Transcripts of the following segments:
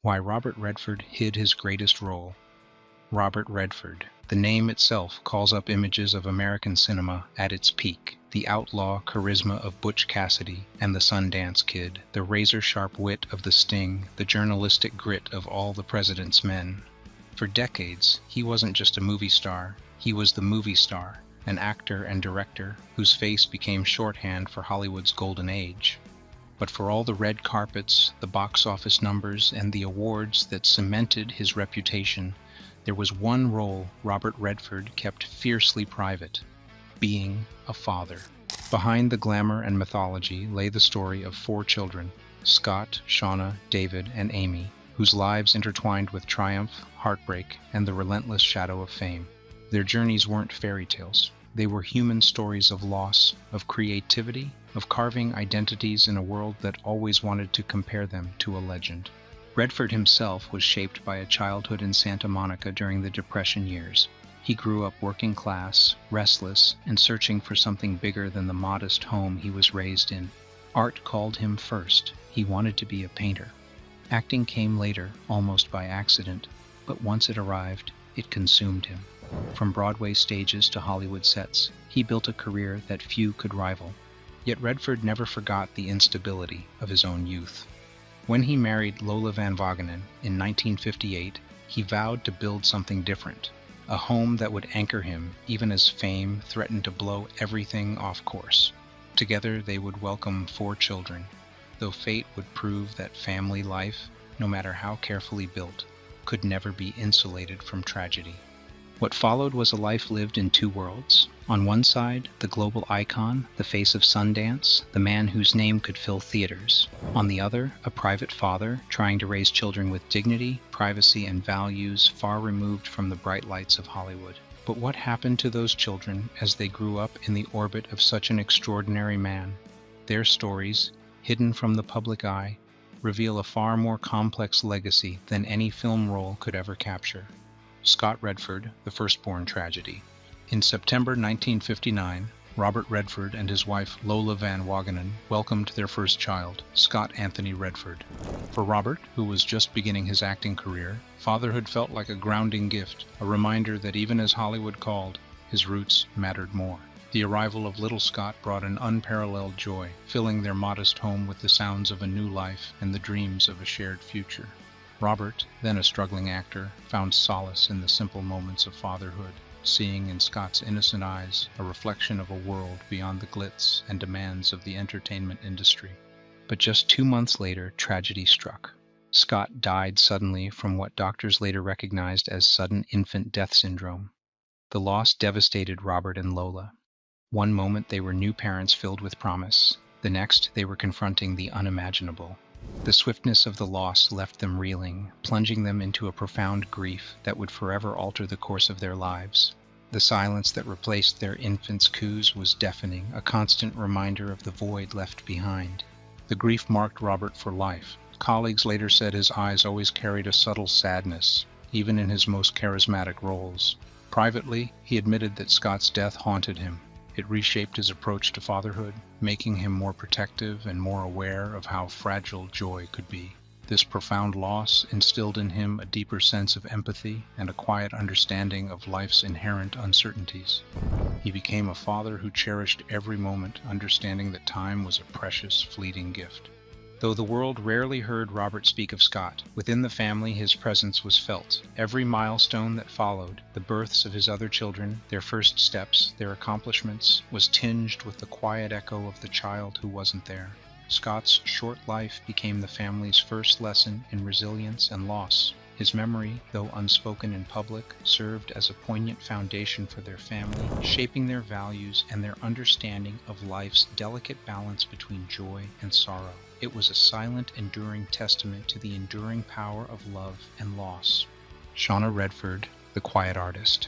Why Robert Redford hid his greatest role. Robert Redford. The name itself calls up images of American cinema at its peak. The outlaw charisma of Butch Cassidy and the Sundance Kid, the razor-sharp wit of The Sting, the journalistic grit of All the President's Men. For decades, he wasn't just a movie star, he was the movie star, an actor and director whose face became shorthand for Hollywood's golden age. But for all the red carpets, the box office numbers, and the awards that cemented his reputation, there was one role Robert Redford kept fiercely private: being a father. Behind the glamour and mythology lay the story of 4 children: Scott, Shauna, David, and Amy, whose lives intertwined with triumph, heartbreak, and the relentless shadow of fame. Their journeys weren't fairy tales. They were human stories of loss, of creativity, of carving identities in a world that always wanted to compare them to a legend. Redford himself was shaped by a childhood in Santa Monica during the Depression years. He grew up working class, restless, and searching for something bigger than the modest home he was raised in. Art called him first. He wanted to be a painter. Acting came later, almost by accident, but once it arrived, it consumed him. From Broadway stages to Hollywood sets, he built a career that few could rival. Yet Redford never forgot the instability of his own youth. When he married Lola Van Wagenen in 1958, he vowed to build something different, a home that would anchor him even as fame threatened to blow everything off course. Together they would welcome 4 children, though fate would prove that family life, no matter how carefully built, could never be insulated from tragedy. What followed was a life lived in 2 worlds. On one side, the global icon, the face of Sundance, the man whose name could fill theaters. On the other, a private father trying to raise children with dignity, privacy, and values far removed from the bright lights of Hollywood. But what happened to those children as they grew up in the orbit of such an extraordinary man? Their stories, hidden from the public eye, reveal a far more complex legacy than any film role could ever capture. Scott Redford, The Firstborn Tragedy. In September 1959, Robert Redford and his wife Lola Van Wagenen welcomed their first child, Scott Anthony Redford. For Robert, who was just beginning his acting career, fatherhood felt like a grounding gift, a reminder that even as Hollywood called, his roots mattered more. The arrival of little Scott brought an unparalleled joy, filling their modest home with the sounds of a new life and the dreams of a shared future. Robert, then a struggling actor, found solace in the simple moments of fatherhood, seeing in Scott's innocent eyes a reflection of a world beyond the glitz and demands of the entertainment industry. But just 2 months later, tragedy struck. Scott died suddenly from what doctors later recognized as sudden infant death syndrome. The loss devastated Robert and Lola. One moment they were new parents filled with promise. The next, they were confronting the unimaginable. The swiftness of the loss left them reeling, plunging them into a profound grief that would forever alter the course of their lives. The silence that replaced their infant's coos was deafening, a constant reminder of the void left behind. The grief marked Robert for life. Colleagues later said his eyes always carried a subtle sadness, even in his most charismatic roles. Privately, he admitted that Scott's death haunted him. It reshaped his approach to fatherhood, making him more protective and more aware of how fragile joy could be. This profound loss instilled in him a deeper sense of empathy and a quiet understanding of life's inherent uncertainties. He became a father who cherished every moment, understanding that time was a precious, fleeting gift. Though the world rarely heard Robert speak of Scott, within the family his presence was felt. Every milestone that followed, the births of his other children, their first steps, their accomplishments, was tinged with the quiet echo of the child who wasn't there. Scott's short life became the family's first lesson in resilience and loss. His memory, though unspoken in public, served as a poignant foundation for their family, shaping their values and their understanding of life's delicate balance between joy and sorrow. It was a silent, enduring testament to the enduring power of love and loss. Shauna Redford, the quiet artist.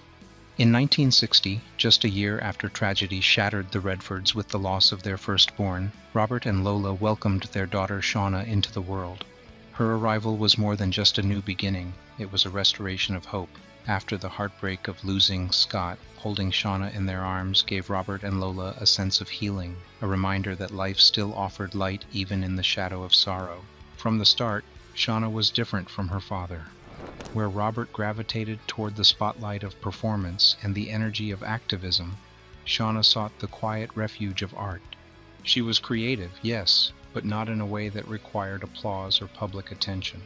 In 1960, just a year after tragedy shattered the Redfords with the loss of their firstborn, Robert and Lola welcomed their daughter Shauna into the world. Her arrival was more than just a new beginning, it was a restoration of hope. After the heartbreak of losing Scott, holding Shauna in their arms gave Robert and Lola a sense of healing, a reminder that life still offered light even in the shadow of sorrow. From the start, Shauna was different from her father. Where Robert gravitated toward the spotlight of performance and the energy of activism, Shauna sought the quiet refuge of art. She was creative, yes, but not in a way that required applause or public attention.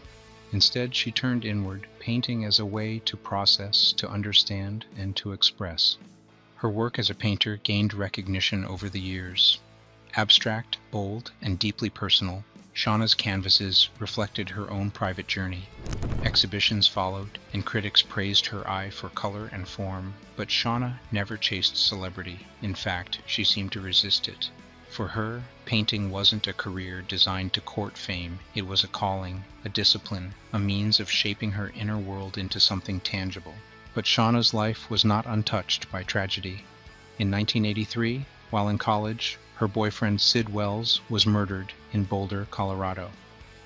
Instead, she turned inward, painting as a way to process, to understand, and to express. Her work as a painter gained recognition over the years. Abstract, bold, and deeply personal, Shauna's canvases reflected her own private journey. Exhibitions followed, and critics praised her eye for color and form, but Shauna never chased celebrity. In fact, she seemed to resist it. For her, painting wasn't a career designed to court fame. It was a calling, a discipline, a means of shaping her inner world into something tangible. But Shauna's life was not untouched by tragedy. In 1983, while in college, her boyfriend Sid Wells was murdered in Boulder, Colorado.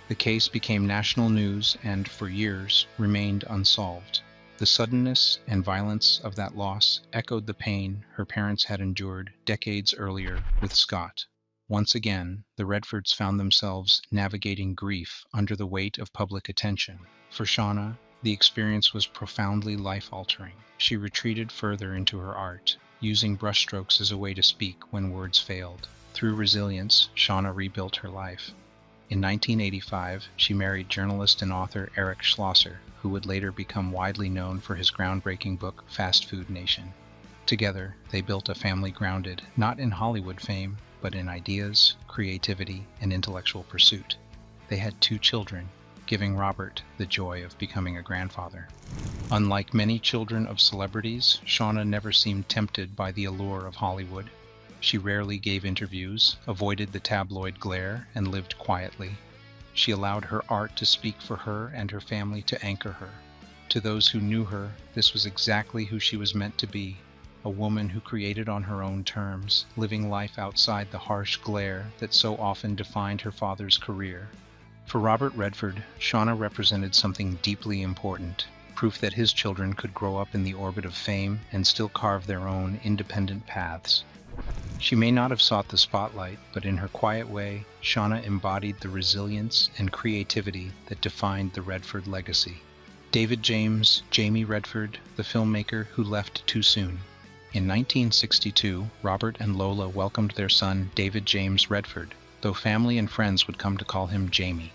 The case became national news and, for years, remained unsolved. The suddenness and violence of that loss echoed the pain her parents had endured decades earlier with Scott. Once again, the Redfords found themselves navigating grief under the weight of public attention. For Shauna, the experience was profoundly life-altering. She retreated further into her art, using brushstrokes as a way to speak when words failed. Through resilience, Shauna rebuilt her life. In 1985, she married journalist and author Eric Schlosser, who would later become widely known for his groundbreaking book Fast Food Nation. Together, they built a family grounded not in Hollywood fame, but in ideas, creativity, and intellectual pursuit. They had 2 children, giving Robert the joy of becoming a grandfather. Unlike many children of celebrities, Shauna never seemed tempted by the allure of Hollywood. She rarely gave interviews, avoided the tabloid glare, and lived quietly. She allowed her art to speak for her and her family to anchor her. To those who knew her, this was exactly who she was meant to be, a woman who created on her own terms, living life outside the harsh glare that so often defined her father's career. For Robert Redford, Shauna represented something deeply important, proof that his children could grow up in the orbit of fame and still carve their own independent paths. She may not have sought the spotlight, but in her quiet way, Shauna embodied the resilience and creativity that defined the Redford legacy. David Jaime Redford, the filmmaker who left too soon. In 1962, Robert and Lola welcomed their son David James Redford, though family and friends would come to call him Jamie.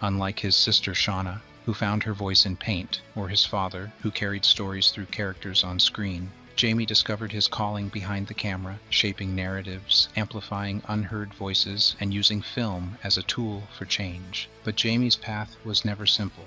Unlike his sister Shauna, who found her voice in paint, or his father, who carried stories through characters on screen, Jaime discovered his calling behind the camera, shaping narratives, amplifying unheard voices, and using film as a tool for change. But Jamie's path was never simple.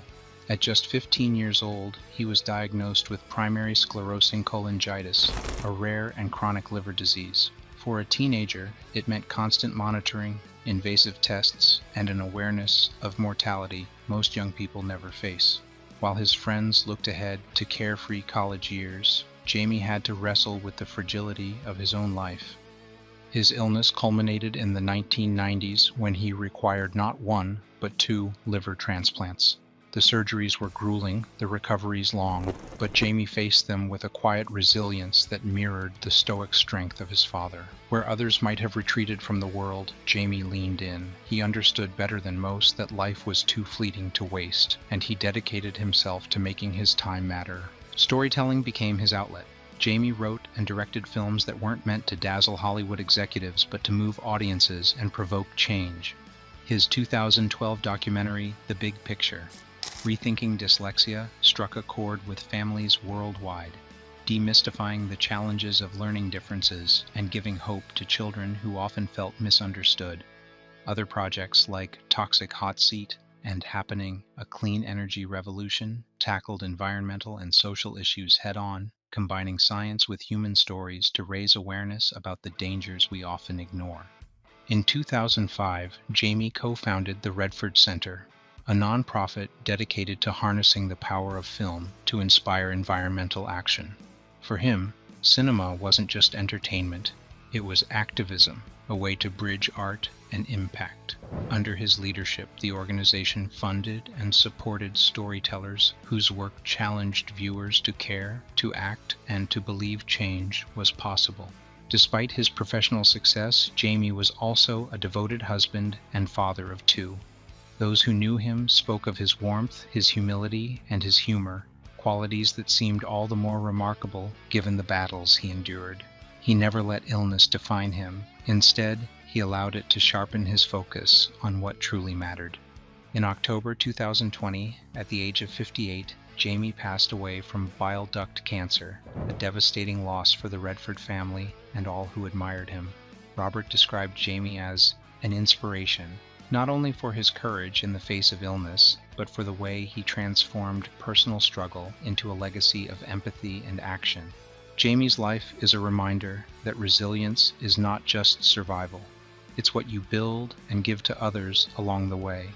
At just 15 years old, he was diagnosed with primary sclerosing cholangitis, a rare and chronic liver disease. For a teenager, it meant constant monitoring, invasive tests, and an awareness of mortality most young people never face. While his friends looked ahead to carefree college years, Jaime had to wrestle with the fragility of his own life. His illness culminated in the 1990s when he required not 1, but 2 liver transplants. The surgeries were grueling, the recoveries long, but Jaime faced them with a quiet resilience that mirrored the stoic strength of his father. Where others might have retreated from the world, Jaime leaned in. He understood better than most that life was too fleeting to waste, and he dedicated himself to making his time matter. Storytelling became his outlet. Jaime wrote and directed films that weren't meant to dazzle Hollywood executives, but to move audiences and provoke change. His 2012 documentary, The Big Picture, Rethinking Dyslexia, struck a chord with families worldwide, demystifying the challenges of learning differences and giving hope to children who often felt misunderstood. Other projects like Toxic Hot Seat and Happening, A Clean Energy Revolution, tackled environmental and social issues head-on, combining science with human stories to raise awareness about the dangers we often ignore. In 2005, Jaime co-founded the Redford Center, a nonprofit dedicated to harnessing the power of film to inspire environmental action. For him, cinema wasn't just entertainment, it was activism, a way to bridge art and impact. Under his leadership, the organization funded and supported storytellers whose work challenged viewers to care, to act, and to believe change was possible. Despite his professional success, Jaime was also a devoted husband and father of 2. Those who knew him spoke of his warmth, his humility, and his humor, qualities that seemed all the more remarkable given the battles he endured. He never let illness define him. Instead, he allowed it to sharpen his focus on what truly mattered. In October 2020, at the age of 58, Jaime passed away from bile duct cancer, a devastating loss for the Redford family and all who admired him. Robert described Jaime as an inspiration, not only for his courage in the face of illness, but for the way he transformed personal struggle into a legacy of empathy and action. Jaime's life is a reminder that resilience is not just survival. It's what you build and give to others along the way.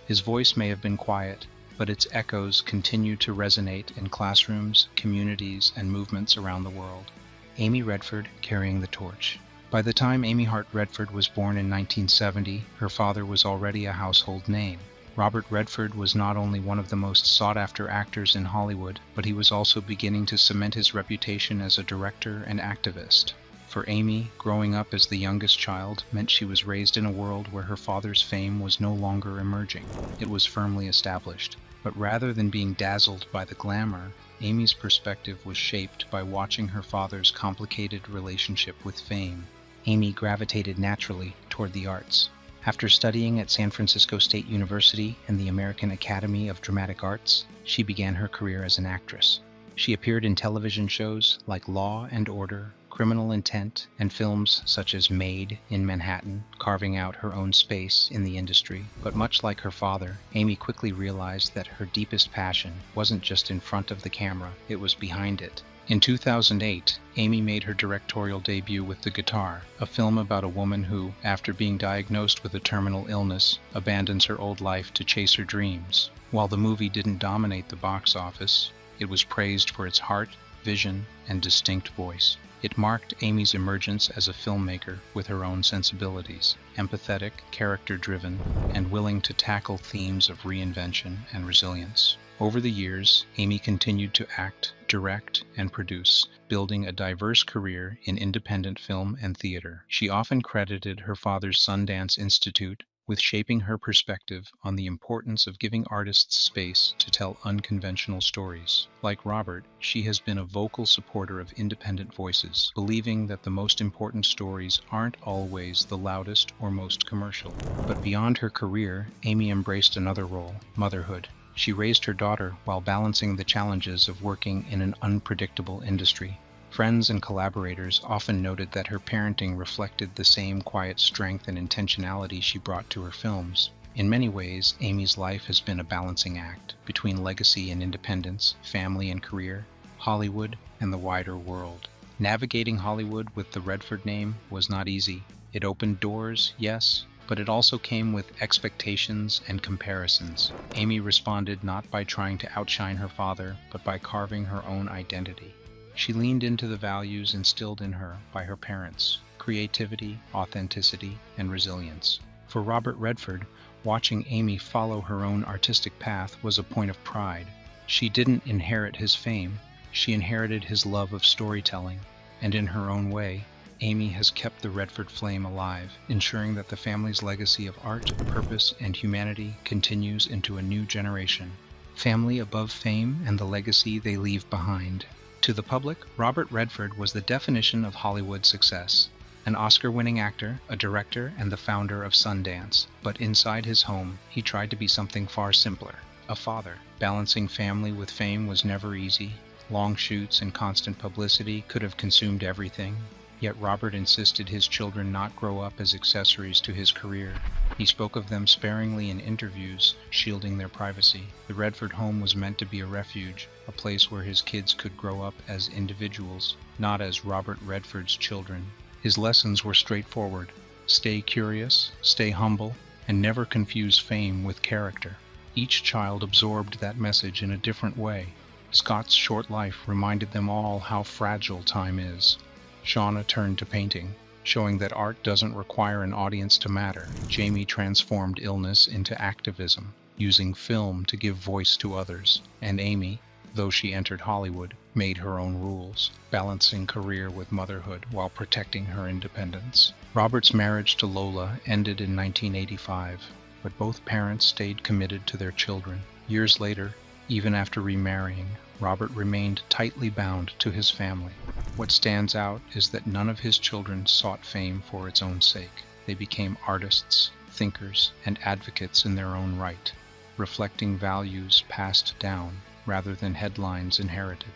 His voice may have been quiet, but its echoes continue to resonate in classrooms, communities, and movements around the world. Amy Redford carrying the torch. By the time Amy Hart Redford was born in 1970, her father was already a household name. Robert Redford was not only one of the most sought-after actors in Hollywood, but he was also beginning to cement his reputation as a director and activist. For Amy, growing up as the youngest child meant she was raised in a world where her father's fame was no longer emerging. It was firmly established. But rather than being dazzled by the glamour, Amy's perspective was shaped by watching her father's complicated relationship with fame. Amy gravitated naturally toward the arts. After studying at San Francisco State University and the American Academy of Dramatic Arts, she began her career as an actress. She appeared in television shows like Law and Order, Criminal Intent, and films such as Maid in Manhattan, carving out her own space in the industry. But much like her father, Amy quickly realized that her deepest passion wasn't just in front of the camera, it was behind it. In 2008, Amy made her directorial debut with The Guitar, a film about a woman who, after being diagnosed with a terminal illness, abandons her old life to chase her dreams. While the movie didn't dominate the box office, it was praised for its heart, vision, and distinct voice. It marked Amy's emergence as a filmmaker with her own sensibilities, empathetic, character-driven, and willing to tackle themes of reinvention and resilience. Over the years, Amy continued to act, direct, and produce, building a diverse career in independent film and theater. She often credited her father's Sundance Institute with shaping her perspective on the importance of giving artists space to tell unconventional stories. Like Robert, she has been a vocal supporter of independent voices, believing that the most important stories aren't always the loudest or most commercial. But beyond her career, Amy embraced another role: motherhood. She raised her daughter while balancing the challenges of working in an unpredictable industry. Friends and collaborators often noted that her parenting reflected the same quiet strength and intentionality she brought to her films. In many ways, Amy's life has been a balancing act between legacy and independence, family and career, Hollywood and the wider world. Navigating Hollywood with the Redford name was not easy. It opened doors, yes, but it also came with expectations and comparisons. Amy responded not by trying to outshine her father, but by carving her own identity. She leaned into the values instilled in her by her parents: creativity, authenticity, and resilience. For Robert Redford, watching Amy follow her own artistic path was a point of pride. She didn't inherit his fame, she inherited his love of storytelling, and in her own way, Amy has kept the Redford flame alive, ensuring that the family's legacy of art, purpose, and humanity continues into a new generation. Family above fame and the legacy they leave behind. To the public, Robert Redford was the definition of Hollywood success. An Oscar-winning actor, a director, and the founder of Sundance. But inside his home, he tried to be something far simpler: a father. Balancing family with fame was never easy. Long shoots and constant publicity could have consumed everything. Yet Robert insisted his children not grow up as accessories to his career. He spoke of them sparingly in interviews, shielding their privacy. The Redford home was meant to be a refuge, a place where his kids could grow up as individuals, not as Robert Redford's children. His lessons were straightforward: stay curious, stay humble, and never confuse fame with character. Each child absorbed that message in a different way. Scott's short life reminded them all how fragile time is. Shauna turned to painting, showing that art doesn't require an audience to matter. Jaime transformed illness into activism, using film to give voice to others. And Amy, though she entered Hollywood, made her own rules, balancing career with motherhood while protecting her independence. Robert's marriage to Lola ended in 1985. but both parents stayed committed to their children. Years later, even after remarrying, Robert remained tightly bound to his family. What stands out is that none of his children sought fame for its own sake. They became artists, thinkers, and advocates in their own right, reflecting values passed down rather than headlines inherited.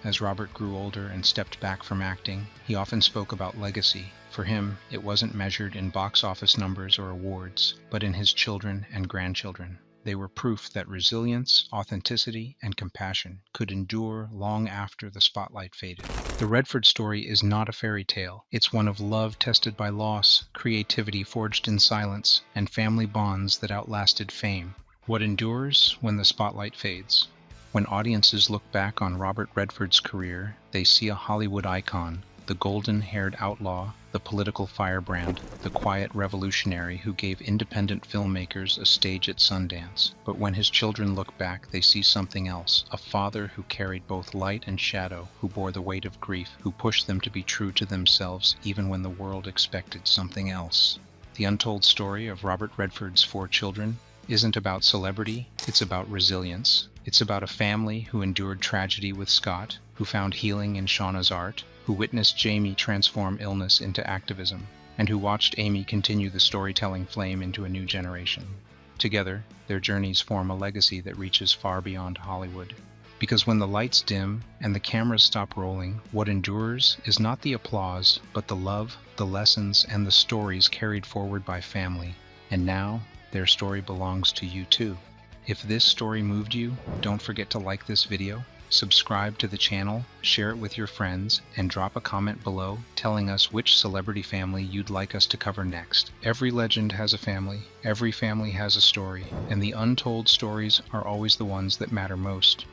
As Robert grew older and stepped back from acting, he often spoke about legacy. For him, it wasn't measured in box office numbers or awards, but in his children and grandchildren. They were proof that resilience, authenticity, and compassion could endure long after the spotlight faded. The Redford story is not a fairy tale. It's one of love tested by loss, creativity forged in silence, and family bonds that outlasted fame. What endures when the spotlight fades? When audiences look back on Robert Redford's career, they see a Hollywood icon, the golden-haired outlaw, the political firebrand, the quiet revolutionary who gave independent filmmakers a stage at Sundance. But when his children look back, they see something else, a father who carried both light and shadow, who bore the weight of grief, who pushed them to be true to themselves even when the world expected something else. The untold story of Robert Redford's 4 children isn't about celebrity, it's about resilience. It's about a family who endured tragedy with Scott, who found healing in Shauna's art, who witnessed Jaime transform illness into activism, and who watched Amy continue the storytelling flame into a new generation. Together, their journeys form a legacy that reaches far beyond Hollywood. Because when the lights dim and the cameras stop rolling, what endures is not the applause, but the love, the lessons, and the stories carried forward by family. And now, their story belongs to you too. If this story moved you, don't forget to like this video, subscribe to the channel, share it with your friends, and drop a comment below telling us which celebrity family you'd like us to cover next. Every legend has a family, every family has a story, and the untold stories are always the ones that matter most.